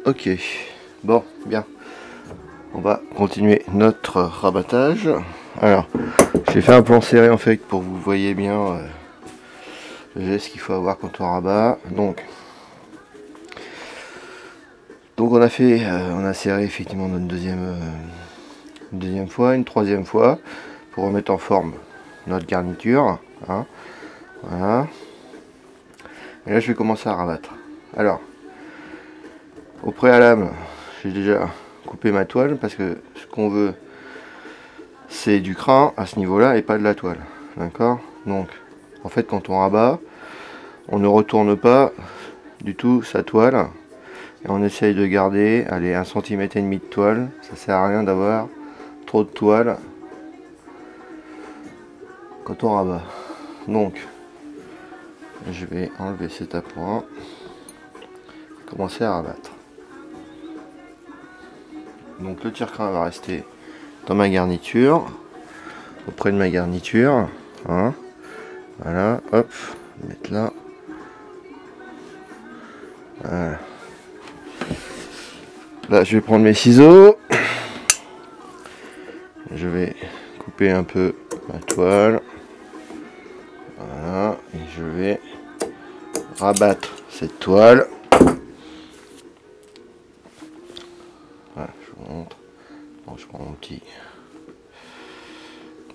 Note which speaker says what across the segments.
Speaker 1: Ok, bon, bien. On va continuer notre rabattage. Alors, j'ai fait un plan serré en fait pour que vous voyez bien le geste qu'il faut avoir quand on rabat. Donc on a fait, on a serré effectivement notre deuxième fois, une troisième fois pour remettre en forme notre garniture. Hein, voilà. Et là, je vais commencer à rabattre. Alors, au préalable, j'ai déjà coupé ma toile parce que ce qu'on veut, c'est du crin à ce niveau-là et pas de la toile. D'accord? Donc, en fait, quand on rabat, on ne retourne pas du tout sa toile et on essaye de garder, allez, 1,5 cm de toile. Ça sert à rien d'avoir trop de toile quand on rabat. Donc, je vais enlever cet appoint, commencer à rabattre. Donc le tire-crin va rester dans ma garniture, auprès de ma garniture. Hein. Voilà, hop, mettre là. Voilà. Là, je vais prendre mes ciseaux. Je vais couper un peu ma toile. Voilà, et je vais rabattre cette toile. Voilà, je vous montre. Bon, je prends mon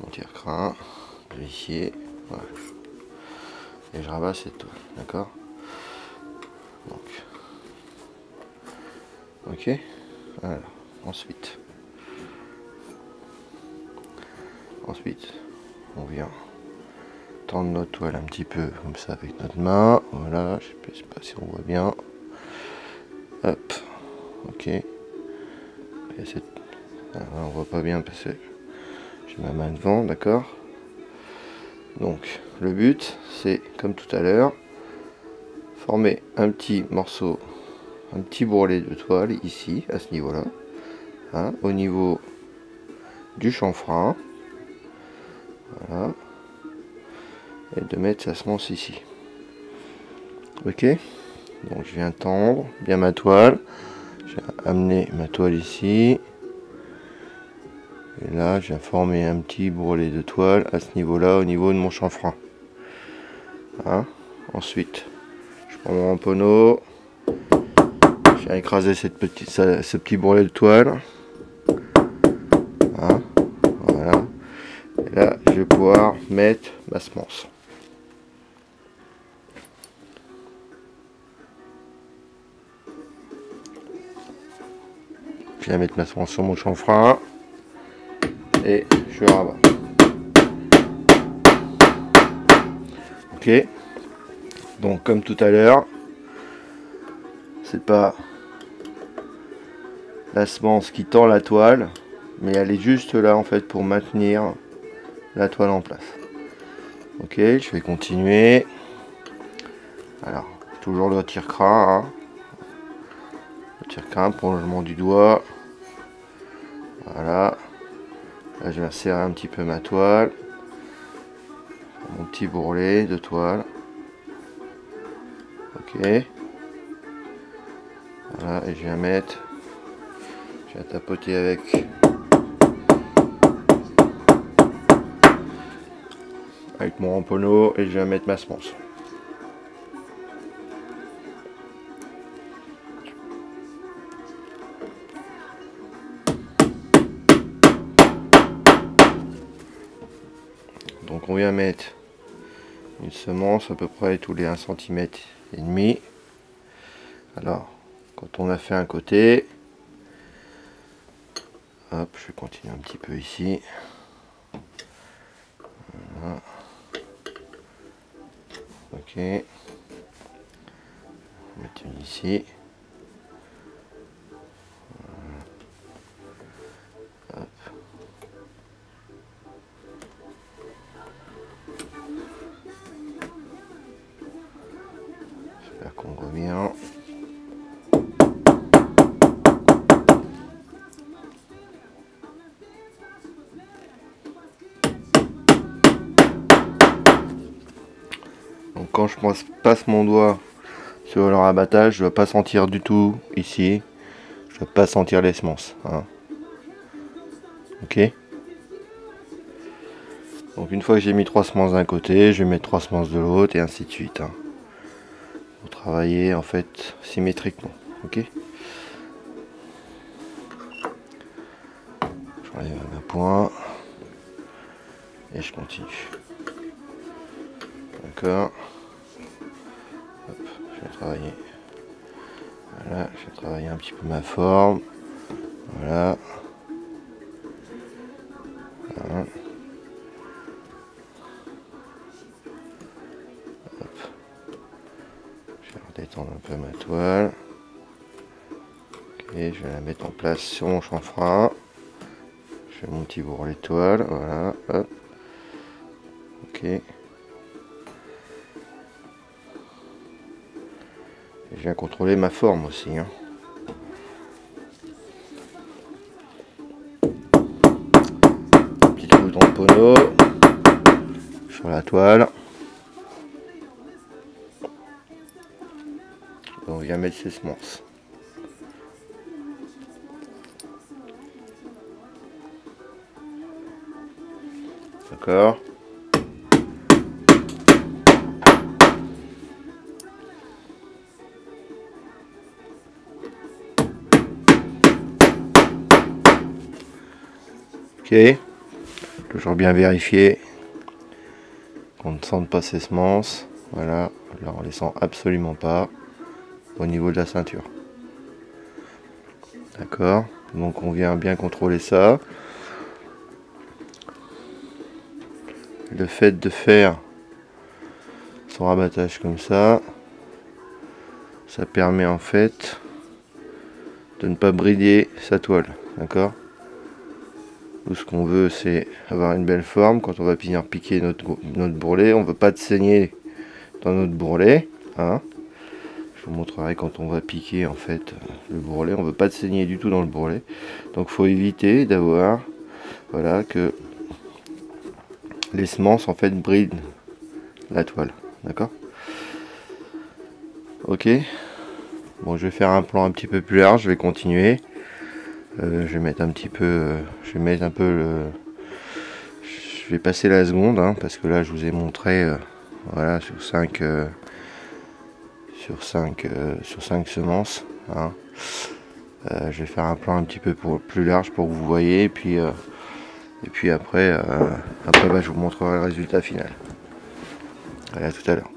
Speaker 1: tire-crin, vérifier. Voilà. Et je rabats cette toile, d'accord? Donc, ok. Alors, ensuite, on vient tendre notre toile un petit peu comme ça avec notre main. Voilà, je sais pas si on voit bien. Hop, ok. Et on voit pas bien parce que j'ai ma main devant, d'accord. Donc le but, c'est comme tout à l'heure, former un petit morceau, un petit bourrelet de toile ici, à ce niveau-là, hein, au niveau du chanfrein. Voilà. Et de mettre sa semence ici. Ok. Donc je viens tendre bien ma toile. Je vais amener ma toile ici. Et là, je viens former un petit bourrelet de toile à ce niveau-là, au niveau de mon chanfrein. Hein. Ensuite, je prends mon ramponneau. Je viens écraser ce petit bourrelet de toile. Hein. Voilà. Et là, je vais pouvoir mettre ma semence. Je vais mettre ma semence sur mon chanfrein et je rabats. Ok. Donc comme tout à l'heure, c'est pas la semence qui tend la toile, mais elle est juste là en fait pour maintenir la toile en place. Ok, je vais continuer. Alors, toujours le tire-crin. Hein. Le tire-crin, prolongement du doigt. Voilà. Là, je vais serrer un petit peu ma toile. Mon petit bourrelet de toile. Ok. Voilà, et je viens tapoter avec mon ramponneau et je viens mettre ma semence. Donc on vient mettre une semence à peu près tous les 1,5 cm. Alors, quand on a fait un côté, hop, je vais continuer un petit peu ici. Voilà. Ok. Je vais mettre une ici. Voilà. Hop. J'espère qu'on voit bien. Quand je passe mon doigt sur le rabattage, je ne dois pas sentir du tout ici. je ne veux pas sentir les semences. Hein. Ok. Donc une fois que j'ai mis 3 semences d'un côté, je vais mettre 3 semences de l'autre et ainsi de suite. Hein. Pour travailler en fait symétriquement. Ok. J'enlève un point et je continue. D'accord. Je vais travailler. Voilà, je vais travailler un petit peu ma forme. Voilà. Voilà. Hop. Je vais redétendre un peu ma toile. Ok, je vais la mettre en place sur mon chanfrein. Je fais mon petit bourrelet de toile. Voilà. Hop. Ok. Et je viens contrôler ma forme aussi. Hein. Petit trou dans le poneau. Sur la toile. On vient mettre ses semences. D'accord. Ok. Toujours bien vérifier qu'on ne sente pas ses semences. Voilà. Là on les sent absolument pas au niveau de la ceinture. D'accord. Donc on vient bien contrôler ça. Le fait de faire son rabattage comme ça permet en fait de ne pas brider sa toile. D'accord. Tout ce qu'on veut, c'est avoir une belle forme. Quand on va venir piquer notre bourrelet, on ne veut pas de saigner dans notre bourrelet. Hein. Je vous montrerai quand on va piquer en fait le bourrelet. On ne veut pas de saigner du tout dans le bourrelet. Donc il faut éviter d'avoir, voilà, que les semences en fait brident la toile. D'accord. Ok. Bon, je vais faire un plan un petit peu plus large. Je vais continuer. Je vais mettre un petit peu, je vais passer la seconde, hein, parce que là je vous ai montré, voilà, sur 5 semences. Hein. Je vais faire un plan un petit peu plus large pour que vous voyez, et puis après, je vous montrerai le résultat final. Allez, à tout à l'heure.